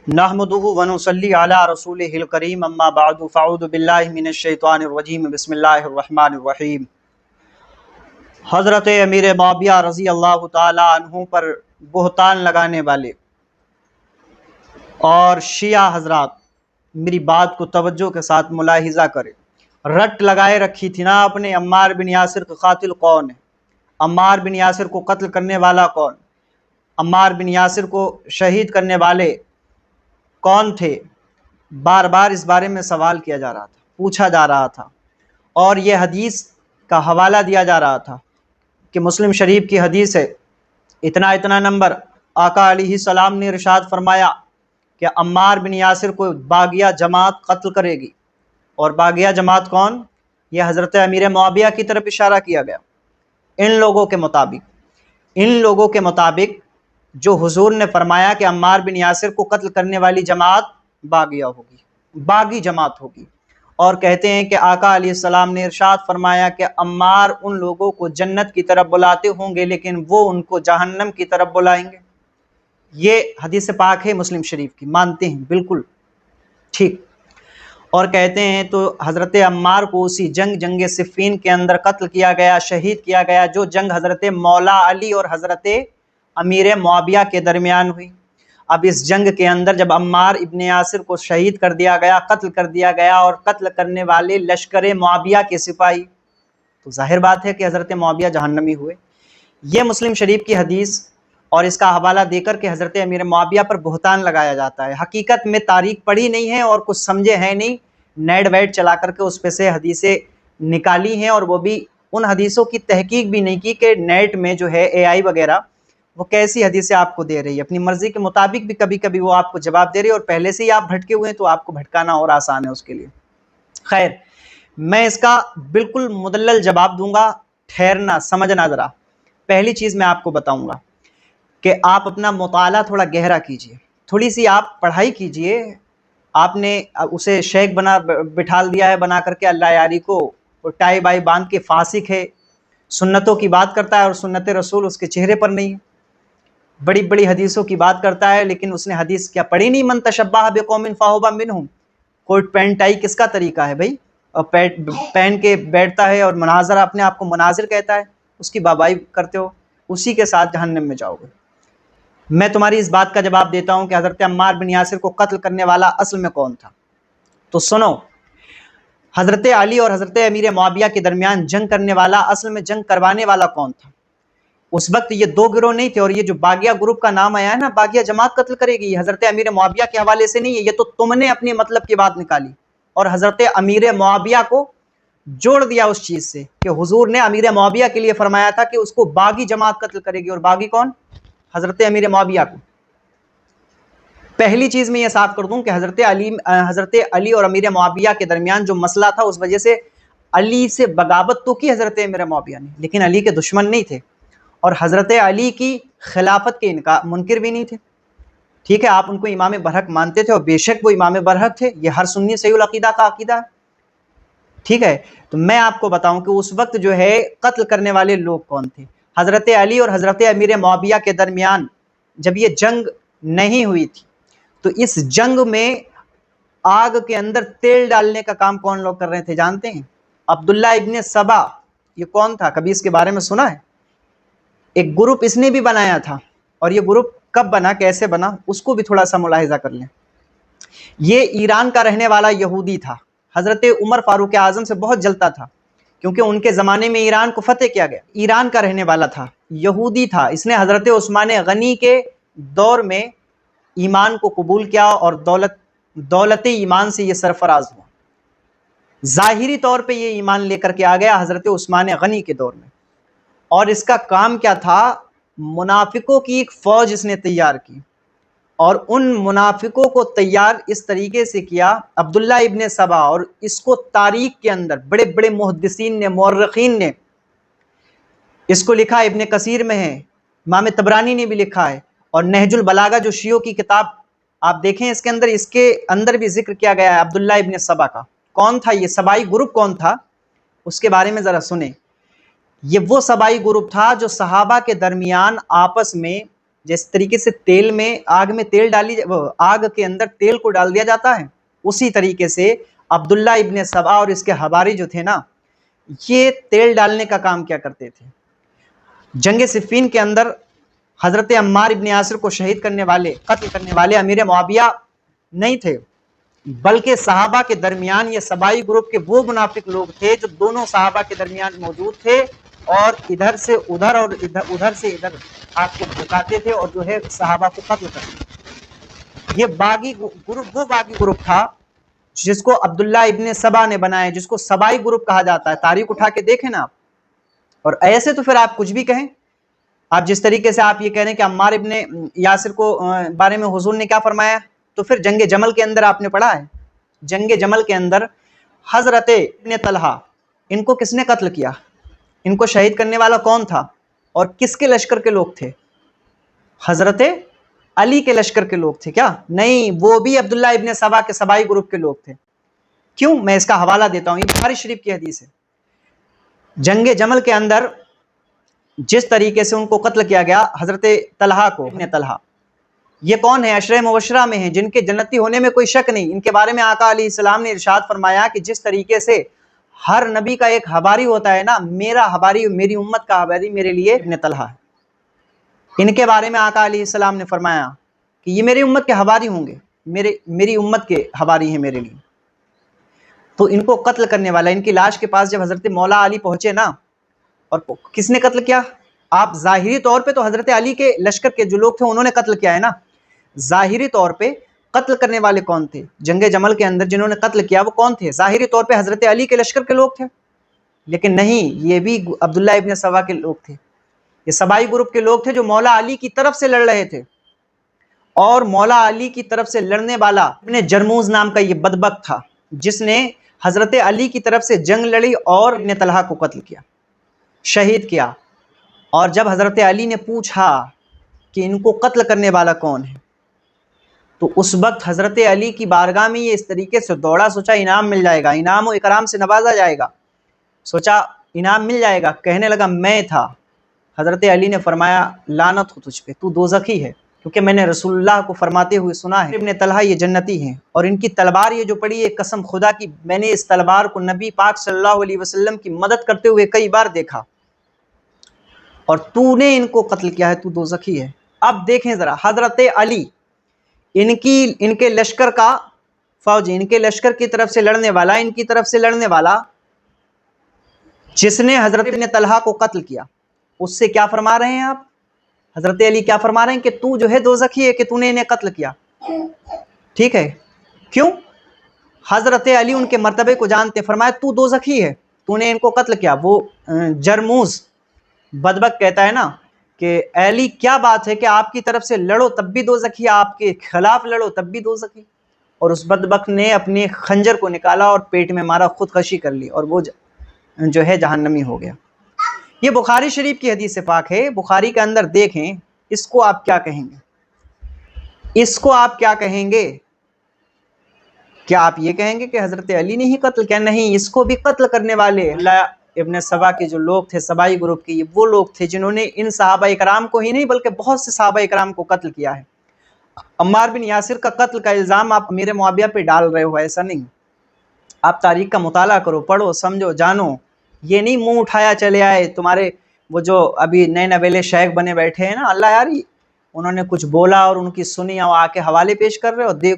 नहमदुहु व नुसल्ली अला रसूलिहिल करीम अम्मा बअदु फ़अऊज़ु बिल्लाहि मिनश शैतानिर रजीम बिस्मिल्लाहिर रहमानिर रहीम। हज़रत अमीर मुआविया रज़ी अल्लाह ताला अन्हु पर बुहतान लगाने वाले और शिया हजरात मेरी बात को तवज्जो के साथ मुलाहिज़ा करें। रट लगाए रखी थी ना अपने अम्मार बिन यासिर का कातिल कौन है, अम्मार बिन यासिर को कत्ल करने वाला कौन, अम्मार बिन यासिर को शहीद करने वाले कौन थे। बार बार इस बारे में सवाल किया जा रहा था, पूछा जा रहा था और यह हदीस का हवाला दिया जा रहा था कि मुस्लिम शरीफ की हदीस है, इतना इतना नंबर। आका अलैहिस्सलाम ने इरशाद फरमाया कि अम्मार बिन यासिर को बागिया जमात कत्ल करेगी। और बागिया जमात कौन? यह हज़रत अमीर मुआविया की तरफ इशारा किया गया। इन लोगों के मुताबिक जो हुजूर ने फरमाया कि अम्मार बिन यासिर को कत्ल करने वाली जमात बागिया होगी, बागी जमात होगी। और कहते हैं कि आका अलैहिस्सलाम ने इरशाद फरमाया कि अम्मार उन लोगों को जन्नत की तरफ बुलाते होंगे लेकिन वो उनको जहन्नम की तरफ बुलाएंगे। ये हदीस पाक है मुस्लिम शरीफ की, मानते हैं बिल्कुल ठीक। और कहते हैं तो हज़रत अम्मार को उसी जंग सिफ़ीन के अंदर कत्ल किया गया, शहीद किया गया, जो जंग हज़रत मौला अली और हज़रत अमीर मुआविया के दरमियान हुई। अब इस जंग के अंदर जब अम्मार इब्न यासिर को शहीद कर दिया गया, कत्ल कर दिया गया और कत्ल करने वाले लश्कर मुआविया के सिपाही, तो जाहिर बात है कि हज़रत मुआविया जहन्नमी हुए। ये मुस्लिम शरीफ की हदीस और इसका हवाला देकर के हज़रत अमीर मुआविया पर बुहतान लगाया जाता है। हकीकत में तारीख पढ़ी नहीं है और कुछ समझे हैं नहीं, नेट वेट चला करके उस पे से हदीसें निकाली हैं और वो भी उन हदीसों की तहकीक भी नहीं की कि नेट में जो है AI वगैरह वो कैसी हदीसें आपको दे रही है, अपनी मर्जी के मुताबिक भी कभी कभी वो आपको जवाब दे रही है और पहले से ही आप भटके हुए हैं तो आपको भटकाना और आसान है उसके लिए। खैर, मैं इसका बिल्कुल मुदल्लल जवाब दूंगा, ठहरना समझना। ज़रा पहली चीज़ मैं आपको बताऊंगा कि आप अपना मुताला थोड़ा गहरा कीजिए, थोड़ी सी आप पढ़ाई कीजिए। आपने उसे शेख बिठाल दिया है बना करके अल्लाह यारी को, और टाई बाई बांध के फासिक है, सुन्नतों की बात करता है और सुन्नत रसूल उसके चेहरे पर नहीं है। बड़ी बड़ी हदीसों की बात करता है लेकिन उसने हदीस क्या पढ़ी नहीं, मन तशब्बह बिकौमिन फहुवा मिनहुम। कोट पैंट टाई किसका तरीका है भाई, और पहन के बैठता है और मुनाजरा अपने आप को मुनाजिर कहता है, उसकी बाबाई करते हो, उसी के साथ जहन्नम में जाओगे। मैं तुम्हारी इस बात का जवाब देता हूं कि हज़रत अम्मार बिन यासिर को कत्ल करने वाला असल में कौन था। तो सुनो, हज़रत अली और हज़रत अमीर मुआविया के दरमियान जंग करने वाला, असल में जंग करवाने वाला कौन था? उस वक्त ये दो गिरोह नहीं थे। और ये जो बागिया ग्रुप का नाम आया है ना, बागिया जमात कत्ल करेगी, हज़रत अमीर मुआविया के हवाले से नहीं है, ये तो तुमने अपने मतलब की बात निकाली और हज़रत अमीर मुआविया को जोड़ दिया उस चीज़ से कि हुजूर ने अमीर मुआविया के लिए फरमाया था कि उसको बागी जमात कत्ल करेगी। और बागी कौन? हज़रत अमीर मुआविया को। पहली चीज़ मैं ये साफ कर दूं कि हज़रत अली और अमीर मुआविया के दरमियान जो मसला था, उस वजह से अली से बगावत तो की हज़रत अमीर मुआविया ने, लेकिन अली के दुश्मन नहीं थे और हज़रत अली की खिलाफत के इनका मुनकिर भी नहीं थे। ठीक है, आप उनको इमाम बरहक मानते थे और बेशक वो इमाम बरहक थे, ये हर सुन्नी सही अकीदा का अकीदा है। ठीक है, तो मैं आपको बताऊं कि उस वक्त जो है कत्ल करने वाले लोग कौन थे। हज़रत अली और हज़रत अमीर मुआविया के दरमियान जब ये जंग नहीं हुई थी तो इस जंग में आग के अंदर तेल डालने का काम कौन लोग कर रहे थे जानते हैं? अब्दुल्ला इब्ने सबा। ये कौन था, कभी इसके बारे में सुना है? एक ग्रुप इसने भी बनाया था और ये ग्रुप कब बना, कैसे बना, उसको भी थोड़ा सा मुलाहिजा कर लें। ये ईरान का रहने वाला यहूदी था, हज़रत उमर फारूक आज़म से बहुत जलता था क्योंकि उनके ज़माने में ईरान को फतेह किया गया। ईरान का रहने वाला था, यहूदी था। इसने हज़रत उस्मान गनी के दौर में ईमान को कबूल किया और दौलत ईमान से ये सरफराज हुआ। ज़ाहिरी तौर पे ये ईमान लेकर के आ गया हज़रत उस्मान गनी के दौर में। और इसका काम क्या था? मुनाफिकों की एक फ़ौज इसने तैयार की और उन मुनाफिकों को तैयार इस तरीके से किया अब्दुल्ला इब्ने सबा। और इसको तारीख के अंदर बड़े बड़े मुहद्दिसीन ने, मुअर्रिखीन ने इसको लिखा, इब्ने कसीर में है, इमाम तबरानी ने भी लिखा है, और नहजुल बलागा जो शियों की किताब आप देखें इसके अंदर भी जिक्र किया गया है अब्दुल्ला इब्ने सबा का। कौन था ये सबाई ग्रुप, कौन था उसके बारे में ज़रा सुने। ये वो सबाई ग्रुप था जो सहाबा के दरमियान आपस में जिस तरीके से तेल में आग में तेल डाली, आग के अंदर तेल को डाल दिया जाता है, उसी तरीके से अब्दुल्ला इब्ने सबा और इसके हवारी जो थे ना, ये तेल डालने का काम क्या करते थे। जंग सिफ़ीन के अंदर हजरत अम्मार इब्ने यासिर को शहीद करने वाले, कत्ल करने वाले अमीर मुआविया नहीं थे, बल्कि सहाबा के दरमियान ये सबाई ग्रुप के वो मुनाफिक लोग थे जो दोनों सहाबा के दरमियान मौजूद थे और इधर से उधर और उधर से इधर आपको भुकाते थे और जो है सहाबा को कत्ल करते। ये बागी ग्रुप वो बागी ग्रुप था जिसको अब्दुल्ला इब्ने सबा ने बनाया, जिसको सबाई ग्रुप कहा जाता है। तारीख उठा के देखें ना आप। और ऐसे तो फिर आप कुछ भी कहें, आप जिस तरीके से आप ये कह रहे हैं कि अम्मार इब्ने यासिर को बारे में हुजूर ने क्या फरमाया, तो फिर जंग जमल के अंदर आपने पढ़ा है, जंग जमल के अंदर हजरत इब्ने तलहा, इनको किसने कत्ल किया, इनको शहीद करने वाला कौन था और किसके लश्कर के लोग थे? हजरत अली के लश्कर के लोग थे क्या? नहीं, वो भी अब्दुल्ला इब्ने सबा के सबाई ग्रुप के लोग थे। क्यों? मैं इसका हवाला देता हूं, ये बुखारी शरीफ की हदीस है। जंग जमल के अंदर जिस तरीके से उनको कत्ल किया गया, हजरत तलहा को, इब्ने तलहा, ये कौन है? अशरे मुबशरा में है, जिनके जन्नती होने में कोई शक नहीं। इनके बारे में आका अलैहिस्सलाम ने इरशाद फरमाया कि जिस तरीके से हर नबी का एक हवारी होता है ना, मेरा हवारी, मेरी उम्मत का हवारी मेरे लिए इब्ने तलहा है। इनके बारे में आका अलैहिस्सलाम ने फरमाया कि ये मेरी उम्मत के हवारी होंगे, मेरी उम्मत के हवारी हैं मेरे लिए। तो इनको कत्ल करने वाला, इनकी लाश के पास जब हजरत मौला अली पहुंचे ना, और किसने कत्ल किया? आप ज़ाहिरी तौर पे तो हजरत अली के लश्कर के जो लोग थे उन्होंने कत्ल किया है ना, ज़ाहिरी तौर पे कत्ल करने वाले कौन थे? जंग जमल के अंदर जिन्होंने कत्ल किया वो कौन थे? ज़ाहिरी तौर पे हजरत अली के लश्कर के लोग थे, लेकिन नहीं, ये भी अब्दुल्ला इब्ने सबा के लोग थे। ये सबाई ग्रुप के लोग थे जो मौला अली की तरफ से लड़ रहे थे, और मौला अली की तरफ से लड़ने वाला इब्ने जरमूज नाम का ये बदबख्त था जिसने हजरत अली की तरफ से जंग लड़ी और इब्ने तलहा को कत्ल किया, शहीद किया। और जब हजरत अली ने पूछा कि इनको कत्ल करने वाला कौन है, तो उस वक्त हजरत अली की बारगाह में ये इस तरीके से दौड़ा, सोचा इनाम मिल जाएगा, इनाम और इकराम से नवाजा जाएगा, सोचा इनाम मिल जाएगा। कहने लगा मैं था। हजरत अली ने फरमाया लानत हो तुझ पे, तू दोज़खी है, क्योंकि मैंने रसूलुल्लाह को फरमाते हुए सुना है इब्ने तलहा ये जन्नती हैं, और इनकी तलवार ये जो पड़ी है, कसम खुदा की मैंने इस तलवार को नबी पाक सल्लल्लाहु अलैहि वसल्लम की मदद करते हुए कई बार देखा, और तूने इनको कत्ल किया है, तू दोज़खी है। अब देखें ज़रा, हजरत अली इनके लश्कर का फौजी, इनके लश्कर की तरफ से लड़ने वाला, इनकी तरफ से लड़ने वाला, जिसने हजरत इब्ने तलहा को कत्ल किया, उससे क्या फरमा रहे हैं आप? हजरत अली क्या फरमा रहे हैं कि तू जो है दोज़खी है कि तूने इन्हें कत्ल किया। ठीक है, क्यों? हजरत अली उनके मर्तबे को जानते, फरमाया तू दोज़खी है, तूने इनको कत्ल किया। वो जरमूज बदबक कहता है ना कि अली क्या बात है कि आपकी तरफ से लड़ो तब भी दोज़खी, आपके खिलाफ लड़ो तब भी दोज़खी। और उस बदबक ने अपने खंजर को निकाला और पेट में मारा, खुदकशी कर ली, और वो जो है जहन्नमी हो गया। ये बुखारी शरीफ की हदीस से पाक है। बुखारी के अंदर देखें, इसको आप क्या कहेंगे? इसको आप क्या कहेंगे? क्या आप ये कहेंगे कि हजरत अली ने ही कत्ल किया? नहीं, इसको भी कत्ल करने वाले इब्ने सबा के जो लोग थे, सबाई ग्रुप के, ये वो लोग थे जिन्होंने इन सहाबा इकराम को ही नहीं बल्कि बहुत से सहाबा इकराम को कत्ल किया है। अम्मार बिन यासिर का कत्ल का इल्ज़ाम आप अमीर मुआविया पे डाल रहे हो, ऐसा नहीं। आप तारीख का मुताला करो, पढ़ो, समझो, जानो। ये नहीं मुंह उठाया चले आए। तुम्हारे वो जो अभी नए नवेले शेख बने बैठे हैं ना, अल्लाह यार, उन्होंने कुछ बोला और उनकी सुनी और आके हवाले पेश कर रहे हो।